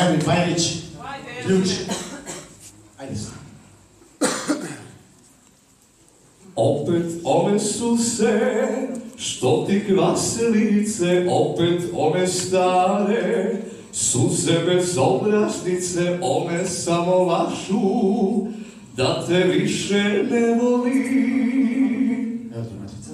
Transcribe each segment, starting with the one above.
Ervin Bajanić, ključ. Ajde sad. Opet one su se, što ti kvasilice, opet one stare, suze bezobraznice, one samo lažu, da te više ne voli. Evo ti matica.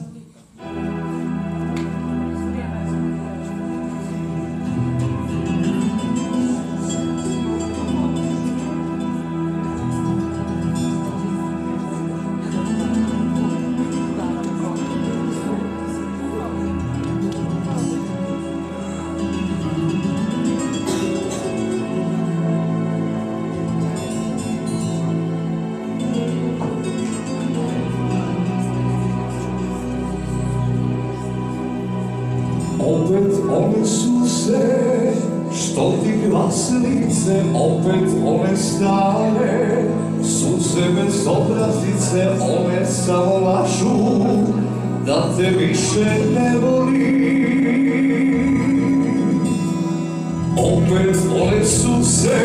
Opet one su se, što ti glasilice, opet one stare, suze bezobraznice, one samo lažu, da te više ne voli. Opet one su se,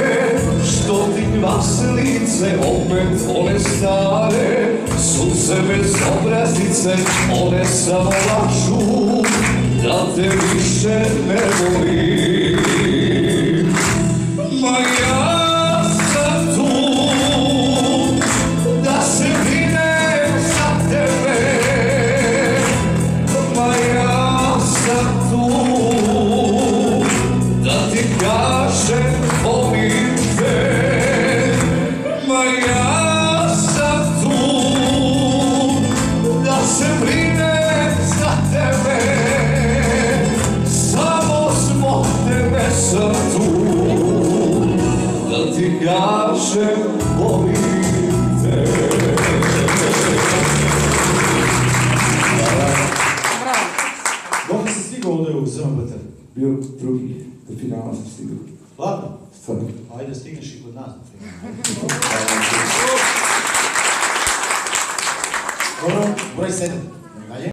što ti glasilice, opet one stare, suze bezobraznice, one samo lažu, da te više ne volim. Ma ja sam tu, da se brinem za tebe. Ma ja sam tu, da ti kažem volim te. Ma ja sam tu, da se brinem za tebe. Sam tu, da ti kažem volim te. Dok si stigao ovdje u ZMBT? Bio drugi, do finala sam stigao. Hladno? Stvarno. Ajde, stigneš i kod nas. Dobro, broj 7.